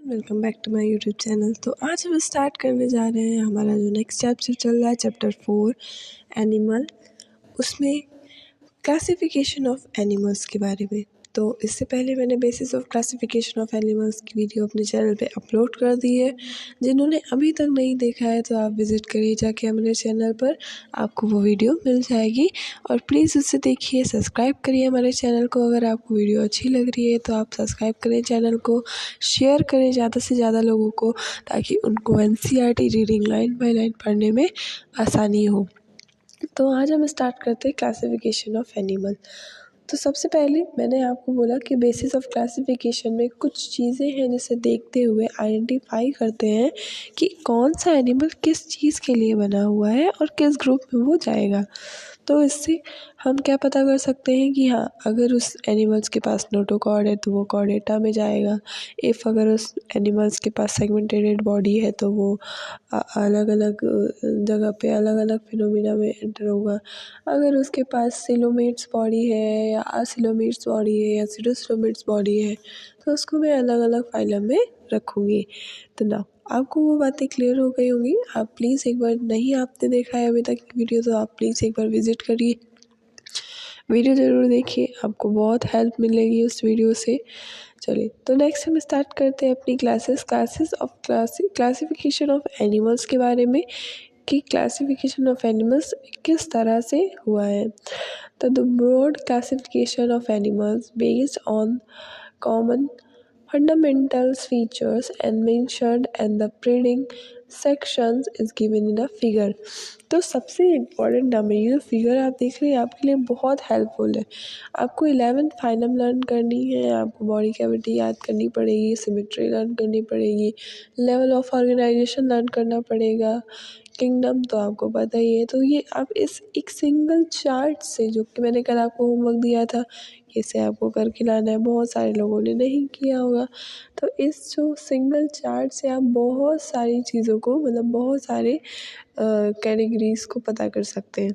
Welcome back to my YouTube channel. तो आज हम स्टार्ट करने जा रहे हैं हमारा जो नेक्स्ट चैप्टर चल रहा है, चैप्टर 4 एनिमल। उसमें क्लासिफिकेशन ऑफ एनिमल्स के बारे में। तो इससे पहले मैंने basis of classification of animals की वीडियो अपने चैनल पे अपलोड कर दी है। जिन्होंने अभी तक नहीं देखा है तो आप विज़िट करिए जाके हमारे चैनल पर, आपको वो वीडियो मिल जाएगी। और प्लीज़ उससे देखिए, सब्सक्राइब करिए हमारे चैनल को। अगर आपको वीडियो अच्छी लग रही है तो आप सब्सक्राइब करें चैनल को, शेयर करें ज़्यादा से ज़्यादा लोगों को, ताकि उनको NCERT reading line by line पढ़ने में आसानी हो। तो आज हम स्टार्ट करते हैं क्लासिफिकेशन ऑफ एनिमल। तो सबसे पहले मैंने आपको बोला कि बेसिस ऑफ क्लासिफिकेशन में कुछ चीज़ें हैं जिसे देखते हुए आइडेंटिफाई करते हैं कि कौन सा एनिमल किस चीज़ के लिए बना हुआ है और किस ग्रुप में वो जाएगा। तो इससे हम क्या पता कर सकते हैं कि हाँ, अगर उस एनिमल्स के पास नोटोकॉर्ड है तो वो कॉर्डेटा में जाएगा। अगर उस एनिमल्स के पास सेगमेंटेड बॉडी है तो वो अलग अलग जगह पे अलग अलग फिनोमिना में एंटर होगा। अगर उसके पास सिलोमेट्स बॉडी है या असिलोमेट्स बॉडी है या सीडोसिलोमेट्स बॉडी है तो उसको मैं अलग अलग फाइलम में रखूँगी। तो ना, आपको वो बातें क्लियर हो गई होंगी। आप प्लीज़ एक बार, नहीं आपने देखा है अभी तक वीडियो तो आप प्लीज़ एक बार विज़िट करिए, वीडियो ज़रूर देखिए, आपको बहुत हेल्प मिलेगी उस वीडियो से। चलिए, तो नेक्स्ट हम स्टार्ट करते हैं अपनी क्लासिफिकेशन ऑफ एनिमल्स के बारे में कि क्लासिफिकेशन ऑफ एनिमल्स किस तरह से हुआ है। तो the broad classification of animals based on common fundamentals features and mentioned and the preceding sections is given in a figure। तो सबसे इम्पॉर्टेंट नाम है, ये जो फिगर आप देख रहे हैं आपके लिए बहुत हेल्पफुल है। आपको 11th फाइनम लर्न करनी है, आपको बॉडी कैविटी याद करनी पड़ेगी, सिमेट्री लर्न करनी पड़ेगी, लेवल ऑफ ऑर्गेनाइजेशन लर्न करना पड़ेगा, किंगडम तो आपको पता ही है। तो ये आप इस एक सिंगल चार्ट से, जो कि मैंने कल आपको होमवर्क दिया था, इसे आपको करके लाना है, बहुत सारे लोगों ने नहीं किया होगा। तो इस जो सिंगल चार्ट से आप बहुत सारी चीज़ों को, मतलब बहुत सारे कैटेगरीज़ को पता कर सकते हैं।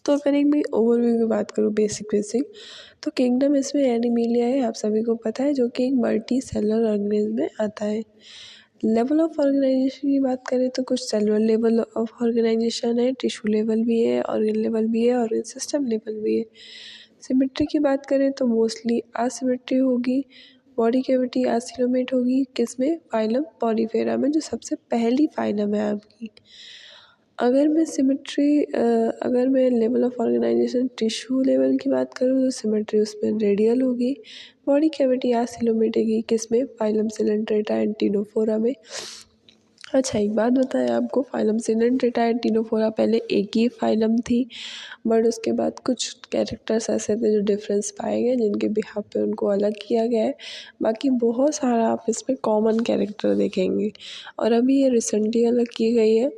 तो अगर एक मैं ओवरव्यू की बात करूँ बेसिक, तो किंगडम इसमें एनिमेलिया है, आप सभी को पता है, जो कि एक मल्टी सेलुलर ऑर्गेनिज्म में आता है। लेवल ऑफ ऑर्गेनाइजेशन की बात करें तो कुछ सेलुलर लेवल ऑफ ऑर्गेनाइजेशन है, टिश्यू लेवल भी है, ऑर्गन लेवल भी है, ऑर्गन सिस्टम लेवल भी है। सिमेट्री की बात करें तो मोस्टली असिमेट्री होगी, बॉडी कैविटी एसिलोमेट होगी, किसमें, फाइलम पॉलीफेरा में, जो सबसे पहली फाइलम है आपकी। अगर मैं level of organisation tissue level की बात करूँ तो सिमेट्री उसमें रेडियल होगी, बॉडी कैविटी एसिलोमेट होगी, किसमें, फाइलम सिलेंट्रेटा एंड टिनोफोरा में। अच्छा, एक बात बताएं आपको, फाइलम सिलेंट्रेटा एंड टिनोफोरा पहले एक ही फाइलम थी, बट उसके बाद कुछ कैरेक्टर्स ऐसे थे जो डिफरेंस पाए गए, जिनके बिहाफ पे उनको अलग किया गया है। बाकी बहुत सारा आप इसमें कॉमन कैरेक्टर देखेंगे। और अभी ये रिसेंटली अलग की गई है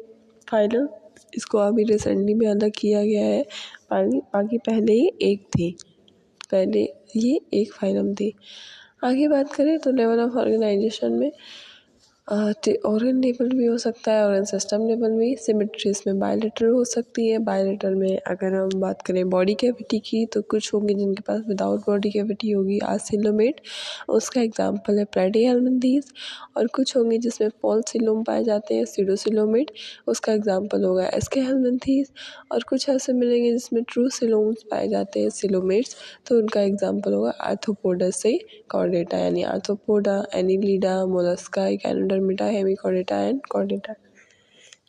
फाइलम, इसको अभी रिसेंटली में अलग किया गया है। बाकी पहले ही एक थी, पहले ये एक फाइलम थी। आगे बात करें तो लेवल ऑफ ऑर्गेनाइजेशन में ऑर्गन लेवल भी हो सकता है, ऑर्गन सिस्टम लेवल भी। सिमेट्री इसमें बायलेटरल हो सकती है। बायलेटरल में अगर हम बात करें बॉडी कैविटी की तो कुछ होंगे जिनके पास विदाउट बॉडी कैविटी होगी, आसिलोमेट, उसका एग्जांपल है प्लेटिहेल्मिन्थेस। और कुछ होंगे जिसमें फॉल्सिलोम पाए जाते हैं, सीडोसिलोमेट, उसका एग्जांपल होगा एस्केहेल्मिन्थेस। और कुछ ऐसे मिलेंगे जिसमें ट्रूसिलोम्स पाए जाते हैं, सिलोमेट्स, तो उनका एग्जांपल होगा आर्थ्रोपोडा से कॉर्डेटा, यानी arthropoda, annelida, mollusca, echinodermata, hemichordata and chordata.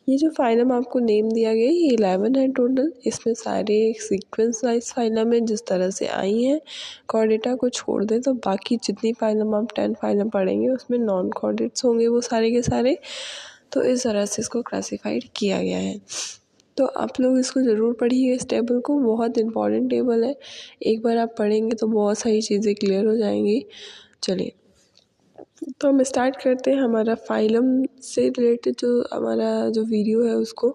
ये जो फाइलम आपको नेम दिया गया है ये 11 है टोटल। इसमें सारे सीक्वेंस वाइज फाइलम है जिस तरह से आई हैं। कॉर्डेटा को छोड़ दें तो बाकी जितनी फाइलम आप 10 फाइलम पढ़ेंगे उसमें नॉन कॉर्डेट्स होंगे वो सारे के सारे। तो इस तरह से इसको क्लासिफाइड किया गया है। तो आप लोग इसको ज़रूर पढ़िए, इस टेबल को, बहुत इंपॉर्टेंट टेबल है। एक बार आप पढ़ेंगे तो बहुत सारी चीज़ें क्लियर हो जाएंगी। चलिए, तो हम स्टार्ट करते हैं हमारा फाइलम से रिलेटेड जो हमारा जो वीडियो है उसको।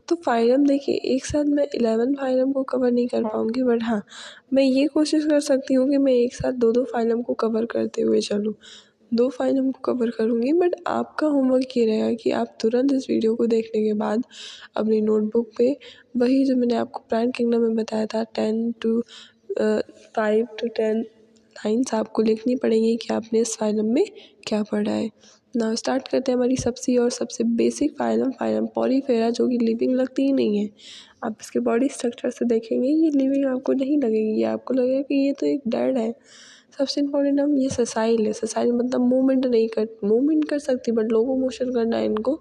तो फाइलम देखिए, एक साथ मैं 11 फाइलम को कवर नहीं कर पाऊँगी, बट हाँ, मैं ये कोशिश कर सकती हूँ कि मैं एक साथ दो फाइलम को कवर करते हुए चलूँ। 2 फाइलम को कवर करूँगी, बट आपका होमवर्क ये रहेगा कि आप तुरंत इस वीडियो को देखने के बाद अपनी नोटबुक पे वही जो मैंने आपको प्लांट किंगडम में बताया था 5 to 10 लाइन्स आपको लिखनी पड़ेंगी कि आपने इस फाइलम में क्या पढ़ा है। नाउ स्टार्ट करते हैं हमारी सबसे बेसिक फाइलम पॉलीफेरा, जो कि लिविंग लगती ही नहीं है। आप इसके बॉडी स्ट्रक्चर से देखेंगे ये लिविंग आपको नहीं लगेगी, ये आपको लगेगा कि ये तो एक डेड है। सबसे इम्पोर्टेंट हम ये ससाइल है। ससाइल मतलब मूवमेंट कर सकती, बट लोको मोशन करना इनको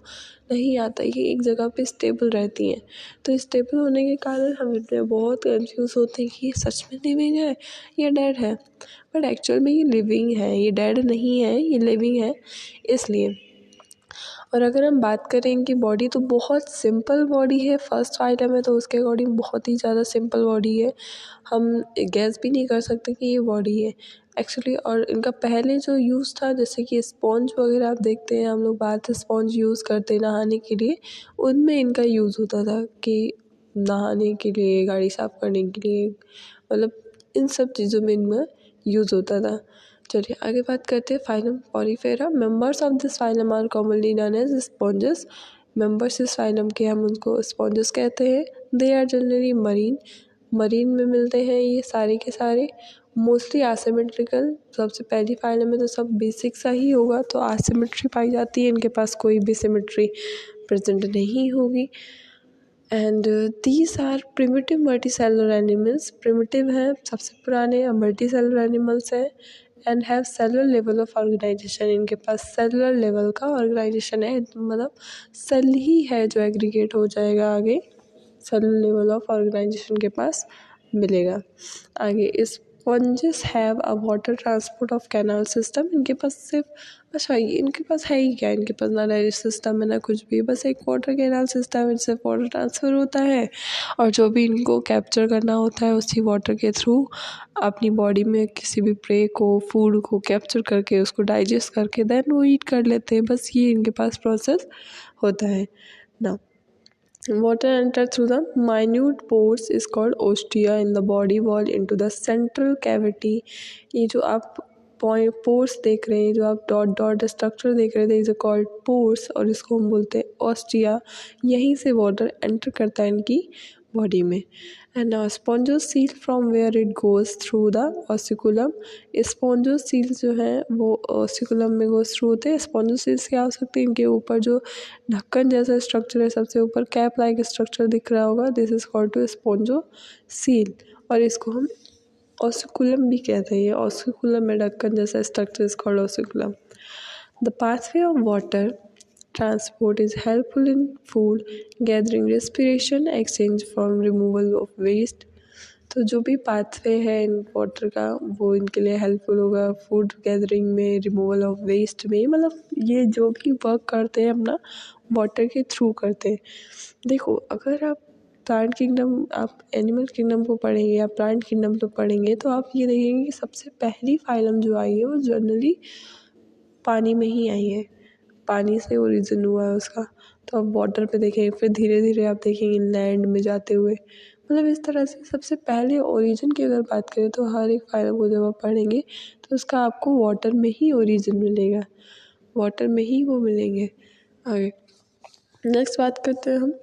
नहीं आता। ये एक जगह पे स्टेबल रहती हैं। तो स्टेबल होने के कारण हम इतने बहुत कंफ्यूज होते हैं कि ये सच में लिविंग है या डेड है, बट एक्चुअल में ये लिविंग है, ये डेड नहीं है, ये लिविंग है इसलिए। और अगर हम बात करें इनकी बॉडी, तो बहुत सिंपल बॉडी है। फर्स्ट फाइलम है तो उसके अकॉर्डिंग बहुत ही ज़्यादा सिंपल बॉडी है, हम गैस भी नहीं कर सकते कि ये बॉडी है एक्चुअली। और इनका पहले जो यूज़ था, जैसे कि स्पॉन्ज वगैरह आप देखते हैं, हम लोग बाथ स्पॉन्ज यूज़ करते हैं नहाने के लिए, उनमें इनका यूज़ होता था कि नहाने के लिए, गाड़ी साफ़ करने के लिए, मतलब इन सब चीज़ों में इनमें यूज़ होता था। चलिए आगे बात करते हैं phylum porifera. Members of this phylum are commonly known as sponges. Members इस फाइलम के हम उनको स्पॉन्जेस कहते हैं। दे आर जनरली मरीन में मिलते हैं ये सारे के सारे, मोस्टली आसिमेट्रिकल। सबसे पहली फाइलम में तो सब बेसिक सा ही होगा, तो आसिमेट्री पाई जाती है, इनके पास कोई भी सिमेट्री प्रेजेंट नहीं होगी। And these are primitive multicellular animals. Primitive हैं, सबसे पुराने, मल्टीसेलुलर एनिमल्स हैं and have cellular level of organisation. इनके पास सेलुलर लेवल का ऑर्गेनाइजेशन है, मतलब सेल ही है जो एग्रीगेट हो जाएगा आगे, सेलुलर लेवल ऑफ ऑर्गेनाइजेशन के पास मिलेगा आगे। Sponges have a water transport of canal system. इनके पास सिर्फ, अच्छा इनके पास है ही क्या, इनके पास ना डाइजेस्ट सिस्टम है ना कुछ भी, बस एक वाटर कैनाल सिस्टम है जिससे वाटर ट्रांसफ़र होता है, और जो भी इनको कैप्चर करना होता है उसी वाटर के थ्रू अपनी बॉडी में किसी भी प्रे को, फूड को कैप्चर करके उसको डाइजेस्ट करके देन वो ईट कर लेते हैं। बस ये इनके पास प्रोसेस होता है ना। Water enter through the minute pores is called ostia in the body wall into the central cavity। ये जो आप पोर्स देख रहे हैं, जो आप डॉट स्ट्रक्चर देख रहे थे, इज कॉल्ड पोर्स, और इसको हम बोलते हैं ऑस्टिया। यहीं से वाटर एंटर करता है इनकी बॉडी में। And spongocoel from where it goes through the osculum. Spongocoel जो हैं वो ऑसिकुलम में गोज थ्रू होते हैं। स्पॉन्जोसील्स क्या हो सकते हैं, इनके ऊपर जो ढक्कन जैसा स्ट्रक्चर है, सबसे ऊपर कैप लाइक स्ट्रक्चर दिख रहा होगा, this is called to spongocoel, और इसको हम ऑसिकुलम भी कहते हैं। ये ऑसिकुलम में ढक्कन जैसा structure is called osculum. The pathway of water transport is helpful in food gathering, respiration, exchange from removal of waste। तो जो भी पाथवे है इन वाटर का वो इनके लिए हेल्पफुल होगा फूड गैदरिंग में, रिमूवल ऑफ वेस्ट में, मतलब ये जो भी वर्क करते हैं अपना वाटर के थ्रू करते हैं। देखो अगर आप प्लांट किंगडम, आप एनिमल किंगडम को पढ़ेंगे या प्लांट किंगडम को पढ़ेंगे, तो आप ये देखेंगे कि सबसे पहली फाइलम जो आई है वो जनरली पानी में ही आई है, पानी से ओरिजिन हुआ है उसका। तो आप वाटर पे देखेंगे, फिर धीरे धीरे आप देखेंगे लैंड में जाते हुए, मतलब इस तरह से सबसे पहले ओरिजिन की अगर बात करें तो हर एक फाइलम को जब आप पढ़ेंगे तो उसका आपको वाटर में ही ओरिजिन मिलेगा, वाटर में ही वो मिलेंगे। आगे नेक्स्ट बात करते हैं हम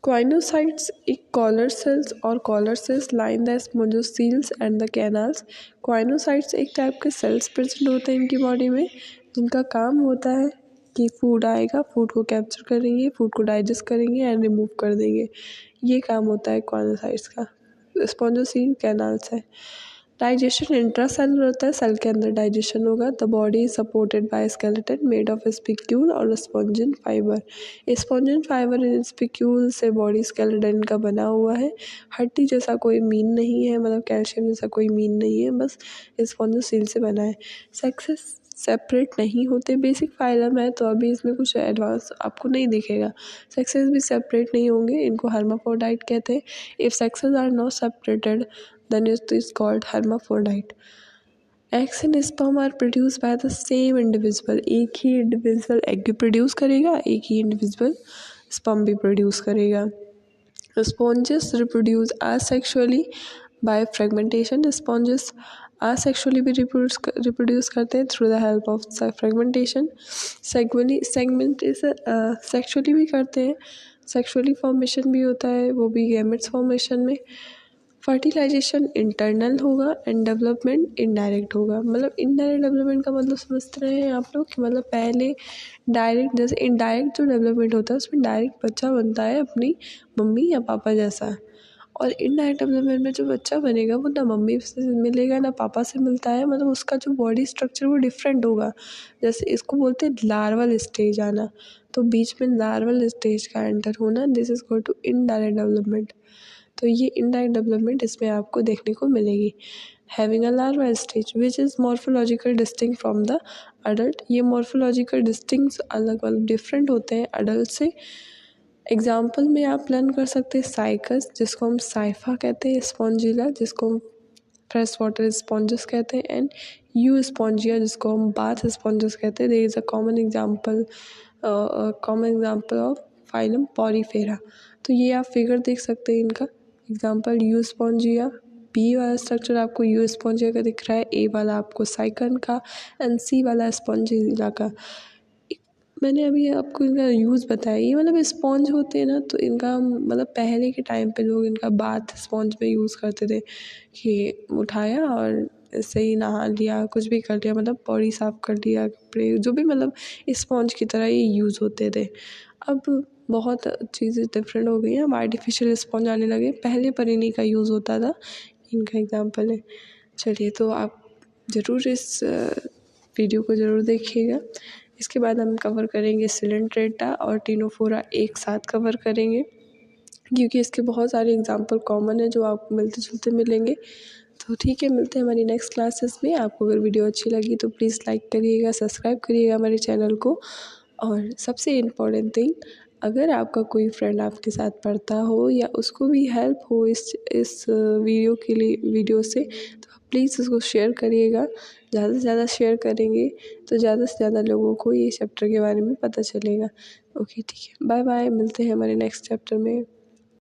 क्वाइनोसाइट्स। एक कॉलर सेल्स और collar cells line the spongocoels and the canals. Choanocytes एक टाइप के सेल्स प्रेजेंट होते हैं इनकी बॉडी में, जिनका काम होता है कि फूड आएगा, फूड को कैप्चर करेंगे, फूड को डाइजेस्ट करेंगे एंड रिमूव कर देंगे, ये काम होता है क्वाइनोसाइट्स का। स्पॉन्जोसील कैनाल्स है। डाइजेशन इंट्रासेलुलर होता है, सेल के अंदर डाइजेशन होगा। The body is supported by skeleton made of spicule और स्पॉन्जिन फाइबर। स्पॉन्जिन फाइबर इन स्पिक्यूल से बॉडी स्केलेटन का बना हुआ है। हड्डी जैसा कोई मीन नहीं है, मतलब कैल्शियम जैसा कोई मीन नहीं है, बस स्पॉन्जोसील से बना है। सेक्सेस सेपरेट नहीं होते, बेसिक फाइलम है तो अभी इसमें कुछ एडवांस आपको नहीं दिखेगा। सेक्सेस भी सेपरेट नहीं होंगे, इनको हर्माफ्रोडाइट कहते हैं। If sexes are not separated then it is called hermaphrodite। Eggs and sperm are produced by the same individual। एक ही इंडिविजुअल एग प्रोड्यूस करेगा, एक ही इंडिविजुअल स्पर्म भी प्रोड्यूस करेगा। Sponges reproduce asexually by fragmentation. Sponges asexually भी reproduce करते हैं through the help of fragmentation. Sexually भी करते हैं, सेक्सुअली फॉर्मेशन भी होता है, वो भी गैमेट्स फॉर्मेशन में। फर्टिलाइजेशन इंटरनल होगा एंड डेवलपमेंट इनडायरेक्ट होगा। मतलब इनडायरेक्ट डेवलपमेंट का मतलब समझ रहे हैं आप लोग कि मतलब पहले डायरेक्ट, जैसे इनडायरेक्ट जो डेवलपमेंट होता है उसमें डायरेक्ट बच्चा बनता है अपनी मम्मी या पापा जैसा, और इनडायरेक्ट डेवलपमेंट में जो बच्चा बनेगा वो ना मम्मी से मिलेगा ना पापा से मिलता है, मतलब उसका जो बॉडी स्ट्रक्चर वो डिफरेंट होगा। जैसे इसको बोलते हैं लार्वल स्टेज आना, तो बीच में लार्वल स्टेज का एंटर होना, this is go to indirect development. तो ये इनडायरेक्ट डेवलपमेंट इसमें आपको देखने को मिलेगी। Having a larva stage which is morphological distinct from the adult. ये मॉर्फोलॉजिकल डिस्टिंक्ट अलग अलग डिफरेंट होते हैं अडल्ट से। एग्जाम्पल में आप लर्न कर सकते हैं साइकस, जिसको हम साइफा कहते हैं, स्पॉन्जिला जिसको हम फ्रेश वाटर स्पॉन्जस कहते हैं, एंड यू स्पॉन्जिया जिसको हम बाथ स्पॉन्जस कहते हैं। There is a common example of phylum porifera. तो ये आप फिगर देख सकते हैं इनका एग्जाम्पल, यू स्पॉन्जिया, बी वाला स्ट्रक्चर आपको यू स्पॉन्जिया का दिख रहा है, ए वाला आपको साइकन का, एंड सी वाला स्पॉन्जिला का। मैंने अभी आपको इनका यूज़ बताया, ये मतलब स्पॉन्ज होते हैं ना, तो इनका मतलब पहले के टाइम पे लोग इनका बाथ स्पॉन्ज में यूज़ करते थे कि उठाया और इससे ही नहा लिया, कुछ भी कर लिया, मतलब बॉडी साफ़ कर लिया, कपड़े जो भी, मतलब स्पॉन्ज की तरह ये यूज़ होते थे। अब बहुत चीज़ें डिफरेंट हो गई हैं, अब आर्टिफिशियल स्पॉन्ज आने लगे, पहले पर इन्हीं का यूज़ होता था, इनका एग्जाम्पल है। चलिए, तो आप ज़रूर इस वीडियो को ज़रूर देखिएगा। इसके बाद हम कवर करेंगे सिलेंट्रेटा और टिनोफोरा एक साथ कवर करेंगे, क्योंकि इसके बहुत सारे एग्जाम्पल कॉमन है जो आपको मिलते जुलते मिलेंगे। तो ठीक है, मिलते हैं हमारी नेक्स्ट क्लासेस में। आपको अगर वीडियो अच्छी लगी तो प्लीज़ लाइक करिएगा, सब्सक्राइब करिएगा हमारे चैनल को, और सबसे इम्पोर्टेंट थिंग, अगर आपका कोई फ्रेंड आपके साथ पढ़ता हो या उसको भी हेल्प हो इस वीडियो से, तो आप प्लीज़ उसको शेयर करिएगा। ज़्यादा से ज़्यादा शेयर करेंगे तो ज़्यादा से ज़्यादा लोगों को ये चैप्टर के बारे में पता चलेगा। ओके, ठीक है, बाय बाय, मिलते हैं हमारे नेक्स्ट चैप्टर में।